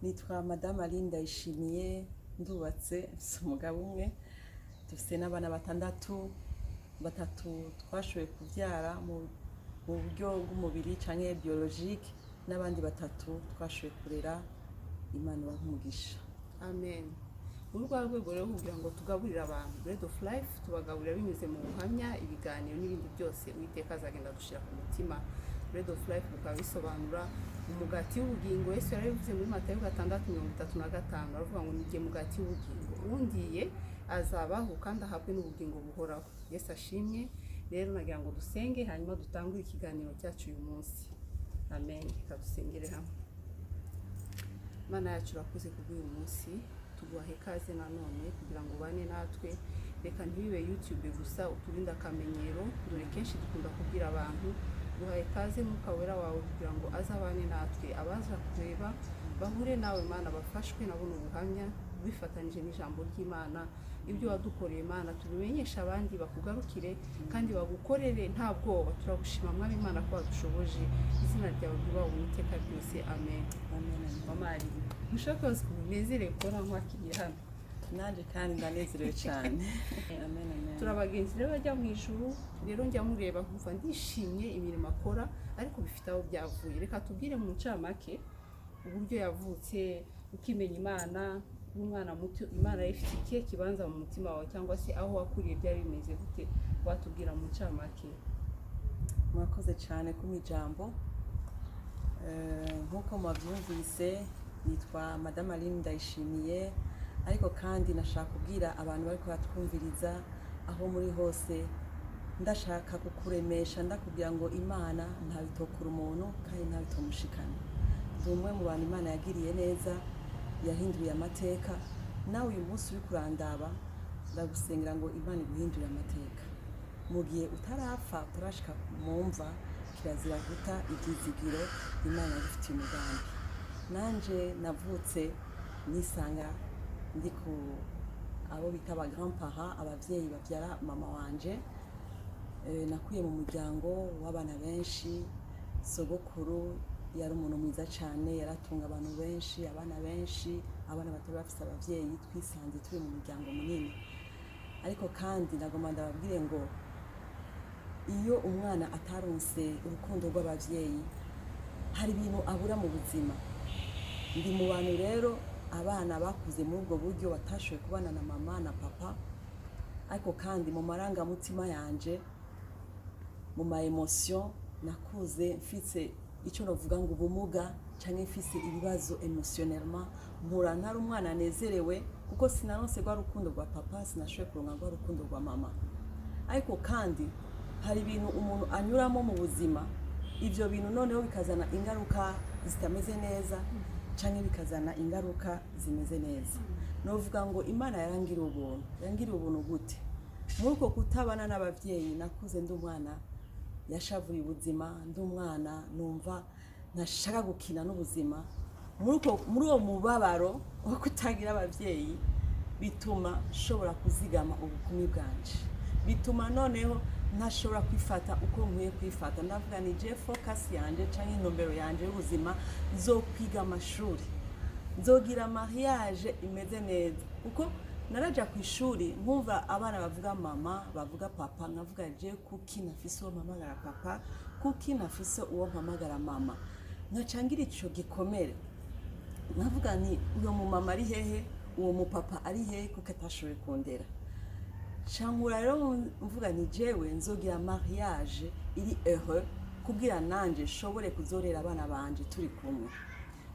Nitwa Madame Aline Ndayishimiye, ndubatse mfise umugabo umwe, dufise n'abana batatu twashoboye kuvyara mu buryo bw'umubiri canke biologique, n'abandi batatu twashoboye kurera. Imana ibahe umugisha. Amen. Muri rwa rwego rero kugira ngo tugaburire abantu Bread of Life, tubagaburira binyuze mu buhamya, ibiganiro n'ibindi byose Uwiteka azagenda dushira ku mutima. Bread of Life bikaba bisobanura umugati w'ubugingo. Yesu yarabivuze muri Matayo 6:35, aravuga ngo ni jye mugati w'ubugingo, undiye azabaho kandi ahabwe n'ubugingo buhoraho. Yesu ashimye. Rero nagira ngo dusenge hanyuma dutangure ikiganiro cyacu uyu munsi. Amen. Reka dusengere hamwe. Mana yacu urakoze kubw'uyu munsi, tuguhaye ikaze nanone kugira ngo ubane natwe. Reka ntibibe YouTube gusa, uturinde akamenyero, dore kenshi dukunda kubwira abantu. Duhaye ikaze Mwuka Wera wawe kugira ngo azabane natwe, abaza kureba bahure nawe Mana, bafashwe nabona ubuhamya bifatanije n'ijambo ry'Imana. Ibyo wadukoreye Mana tubimenyesha abandi, bakugarukire kandi bagukorere nta bwoba. Turagushima Mwami Imana ko wadushoboje. Izina ryawe ryubahwe iteka ryose. Amen. Amen. Mama ari mushokoze kunezerewe kubona nkwakiriye hano. Nanje kandi ndanezerewe cyane. Amen, amen. Turabagenzi rero bajya mu ijuru, rero njya mureba nkumva ndishimye imirimo akora, ariko bifite aho byavuye. Reka tubwire mu ncamake uburyo yavutse, ukimenya Imana, umwana muto Imana ifite ikihe kibanza mu mutima wawe, cyangwa se aho wakuriye byari bimeze gute, watubwira mu ncamake. Murakoze cyane kumpa ijambo. Nk'uko mwabyumvise, nitwa Madame Aline Ndayishimiye, ariko kandi nashaka kubwira abantu bariko batwumviriza aho muri hose, ndashaka kukuremesha ndakubwira ngo Imana ntabitokura umuntu kandi ntabitomushikana. Ndi umwe mu bantu Imana yagiriye neza, yahinduye amateka. Nawe uyu munsi uri kurandaba, ndagusengera ngo Imana iguhindure amateka. Mu gihe utarapfa, utarashika mu mva, kirazira guta ibyizigiro Imana yagufitiye umugambi. Nanje navutse nisanga ndi ku abo bita aba grand-parents, abavyeyi bavyara mama wanje. Nakuye mu muryango w'abana benshi. Sogokuru yari umuntu mwiza cyane, yaratunga abantu benshi, abana benshi, abana batari bafise abavyeyi, twisanze turi mu muryango munini. Ariko kandi nagomba ndababwire ngo iyo umwana ataronse urukundo rw'abavyeyi, hari ibintu abura mu buzima. Ndi mu bantu rero abana bakuze muri ubwo buryo, batashoboye kubana na mama na papa, ariko kandi mu marangamutima yanje, mu ma emotion, nakuze mfise icyo novuga ngo ubumuga, canke mfise ibibazo emotionnellement. Mpura ntari umwana anezerewe kuko sinaronse rwa rukundo rwa papa, sinashoboye kuronka rwa rukundo rwa mama. Ariko kandi hari ibintu umuntu anyuramo mu buzima, ivyo bintu noneho bikazana ingaruka zitameze neza, canke bikazana ingaruka zimeze neza. Novuga ngo Imana yarangiriye ubuntu. Yangiriye ubuntu gute? Muri uko kutabana n'abavyeyi, nakuze ndi umwana yashavuriye ubuzima, ndi umwana numva ntashaka gukina n'ubuzima. Muri uwo mubabaro wo kutagira abavyeyi, bituma nshobora kuzigama ubukumi bwanje, bituma noneho ntashobora kwifata uko nkwiye kwifata. Ndavuga ni je focus yanje canke intumbero yanje y'ubuzima nzokwiga amashuri, nzogira mariage imeze neza. Kuko naraja ku ishuri nkumva abana bavuga mama, bavuga papa, nkavuga je kuki nafise uwo mpamagara papa, kuki nafise uwo mpamagara mama. Nkacangira ico gikomere, nkavuga ni uyo mu mama ari hehe, uwo mu papa ari hehe, kuko atashoboye kundera. Shankura rero mvuga ni jewe nzogira mariage iri heureux kugira nanje shobore kuzorera abana banje turi kumwe.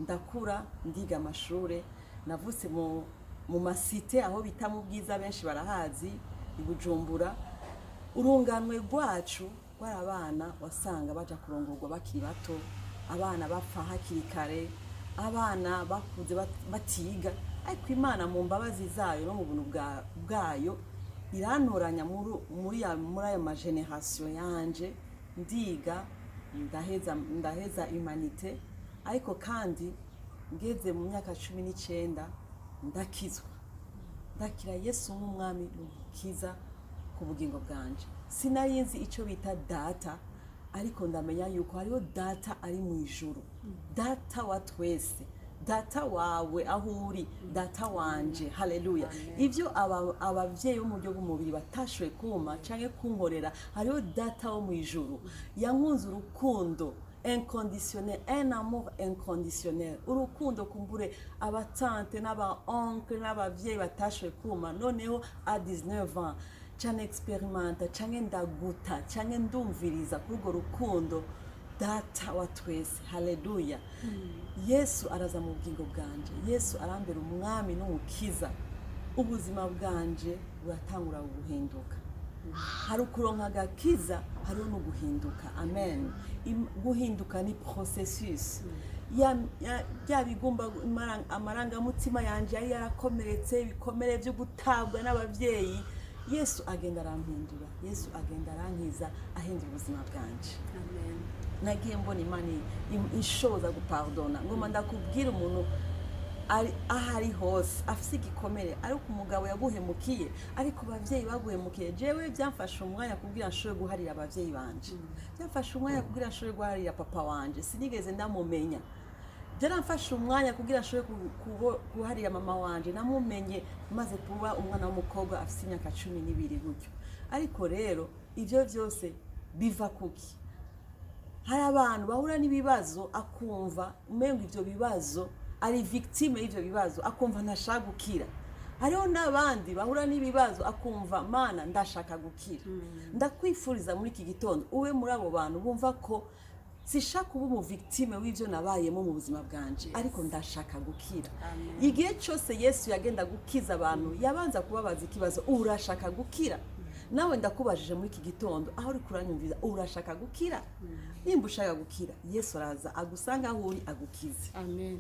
Ndakura ndiga amashure, navutse mu masite aho bita mu Bwiza, benshi barahazi, i Bujumbura. Urunganwe rwacu rwari abana wasanga baja kurongorwa bakiri bato, abana bapfa hakiri kare, abana bakuze batiga. Ariko Imana mu mbabazi zayo no mu buntu bwayo irantoranya muri ayo mageneration yanje, ndiga ndaheza humanité. Ariko kandi ngeze mu myaka 19 ndakizwa, ndakira Yesu nk'umwami n'umukiza ku bugingo bwanje. Sinayinzi ico bita data, ariko ndamenya yuko hariho data ari mu ijuru, data wa twese, data wawe aho uri data wanje haleluya Amen. ibyo abavyeyi bo mu buryo bw'umubiri batashoboye kuma canke kunkorera hariho data wo mu ijuru yankunze urukundo inconditionnel, un amour inconditionnel. Urukundo kumbure abatante n'aba oncle n'abavyeyi batashoboye kuma noneho a 19 ans cyane experimenta cyane ndaguta cyane ndumviriza kuri urwo rukundo data wa twese haleluya Yesu araza mu bugingo bwanje Yesu arambera umwami n'umukiza ubuzima bwanje buratangura guhinduka hari ukuronka agakiza hariho no guhinduka amen guhinduka ni processus ya bigomba amarangamutima yanje yari yarakomeretse ibikomere byo gutabwa n'abavyeyi Yesu agenda arampindura Yesu agenda arankiza ahindura ubuzima bwanje Amen. nagiye mbona imana inshoza gupardona ngoma ndakubwira umuntu ahari hose afise igikomere ariko umugabo yaguhemukiye ariko abavyeyi baguhemukiye jewe byamfashe umwanya kubwira nshobore guharira abavyeyi banje byamfashe umwanya kubwira nshobore guharira papa wanje sinigeze ndamumenya byaramfashe umwanya kugira nshobore guharira mama wanje namumenye maze kuba umwana w'umukobwa afise imyaka 12 gutyo ariko rero ivyo byose biva kuki hari abantu bahura n'ibibazo akumva umengo ivyo bibazo ari victime y'ivyo bibazo akumva ntashaka gukira hariho n'abandi bahura n'ibibazo akumva mana ndashaka gukira ndakwifuriza muri iki gitondo uwe muri abo bantu bumva ko sishaka uba umu victime w'ivyo nabayemo mu buzima bwanje ariko ndashaka gukira igihe cyose Yesu yagenda gukiza abantu yabanza kubabaza ikibazo urashaka gukira nawe ndakubajije muri iki gitondo aho uri kuranyumviza urashaka gukira nimba ushaka gukira Yesu araza agusanga aho uri agukize Amen.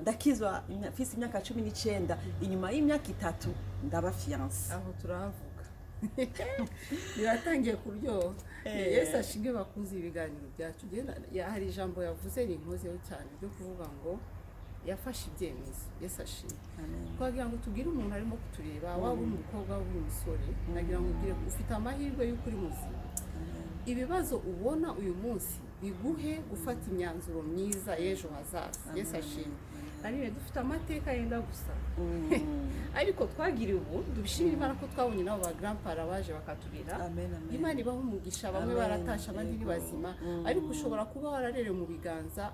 ndakizwa mfise imyaka 19 inyuma y'imyaka 3 ndaba fiance aho turahavuga biratangiye kuryoha Yesu ashimwe bakuze ibiganiro byacu hari ijambo yavuze rinkozeho cyane ryo kuvuga ngo yafashe ibyemezo Yesu ashimwe twagira ngo tubwire umuntu arimo kutureba waba uri umukobwa waba uri umusore nagira ngo ubwire ufite amahirwe y'uko uri muzima ibibazo ubona uyu munsi biguhe gufata imyanzuro myiza y'ejo hazaza Yesu ashimwe ariko dufite amateka yenda gusa ariko twagiriye ubu dubishimira Imana ko twabonye nabo ba grandpara baje bakaturira Imana ibaho umugisha bamwe baratasha abandi ni bazima ariko ushobora kuba wararerewe mu biganza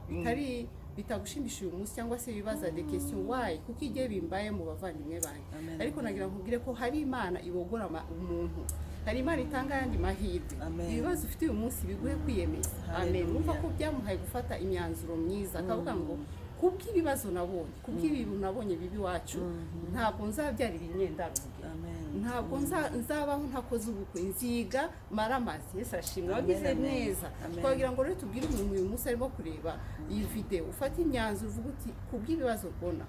bitagushimishije uyu munsi cyangwa se ibibaza de question why kuko igihe bimbaye mu bavandimwe banjye ariko nagira ngo nkubwire ko hari Imana ibogora umuntu hari Imana itanga yandi mahirwe ibibazo ufite uyu munsi biguhe kwiyemeza amen umva ko byamuhaye gufata imyanzuro myiza akavuga ngo kubw'ibibazo nabonye kubw'ibintu nabonye bibi wacu ntabwo nzabyarira imyendaruge ntabwo nzabaho ntakoze ubukwe nziga maramazi Yesu ashimwe wagize neza twagira ngo rero tubwire umuntu uyu munsi arimo kureba iyi video ufata imyanzuro uvuga uti kubw'ibibazo mbona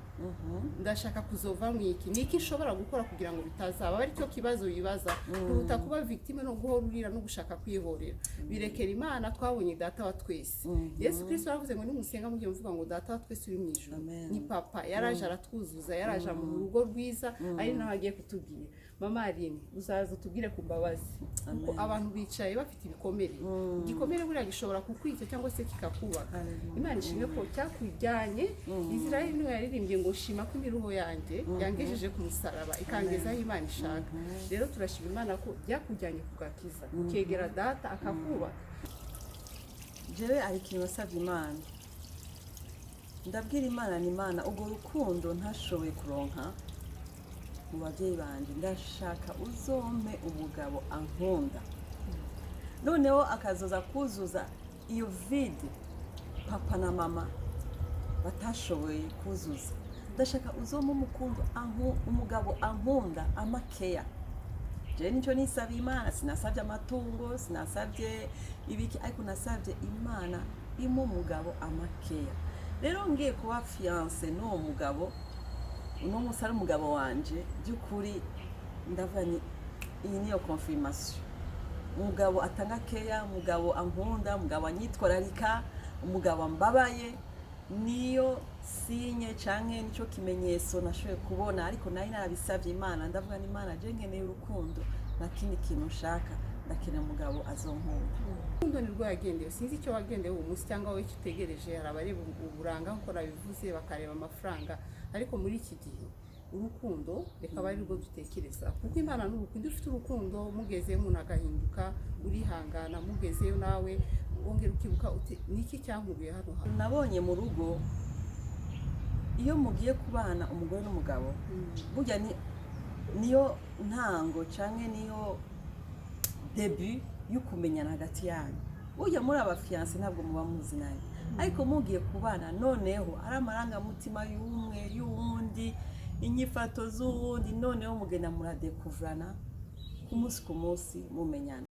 ndashaka kuzova mu iki niki nshobora gukora kugira ngo bitazaba ari cyo kibazo yibaza kuruta kuba victime no guhora urira no gushaka kwihorera birekera Imana twabonye data wa twese Yesu Kristo yaravuze ngo nimusenga mugiye muvuga ngo data wa twese uri mu ijuru ni papa yaraje aratwuzuza yaraje mu rugo rwiza ari naho agiye kutubwira mama Aline uzaza utubwire ku mbabazi kuko abantu bicaye bafite ibikomere igikomere buriya gishobora kukwica cyangwa se kikakubaka Imana ishimwe ko cyakujyanye Israeli niwe yaririmbye ngo shima ko imiruho yanjye yangejeje ku musaraba ikangezaho Imana ishaka rero turashima Imana ko byakujyanye kugakiza ukegera data akakubaka jewe ari ikintu wasabye Imana ndabwira Imana ni Imana ubwo rukundo ntashoboye kuronka mu babyeyi banje ndashaka uzome umugabo ankunda noneho akazoza kuzuza iyo vide papa na mama batashoboye kuzuza ndashaka uzome umugabo ankunda amakeya je nicyo nisabye Imana sinasabye amatungo sinasabye ibiki ariko nasabye Imana imo umugabo amakeya rero ngiye kuba fiance n'uwo mugabo uno munsi ari umugabo wanje by'ukuri ndavanye iyi niyo confirmation umugabo atanga keya umugabo ankunda umugabo anyitwararika umugabo ambabaye niyo sinye canke nico kimenyetso nashoboye kubona ariko nari narabisavye Imana ndavuga ni Imana je nkeneye urukundo nta kindi kintu nshaka ndakeneye umugabo azonkunda. Urukundo ni rwo yagendeye, sinzi icyo wagendeye uwo munsi cyangwa wowe icyo utegereje. Hari abareba uburanga nk'uko nabivuze bakareba amafaranga, ariko muri iki gihe urukundo reka aba ari rwo dutekereza, kuko Imana n'urukundo. Ufite urukundo mugezeyo umuntu agahinduka, urihangana, mugezeyo nawe wongera ukibuka uti niki cyankubiye hano hantu. Nabonye mu rugo iyo mugiye kubana umugore n'umugabo burya niyo ntango canke niyo debut y'ukumenyana hagati yanyu. Burya muri abafiyanse ntabwo muba muzinanye, ariko mugiye kubana noneho ari amarangamutima y'umwe y'uwundi, inyifato z'uwundi, noneho mugenda muradekuvurana ku munsi mumenyana.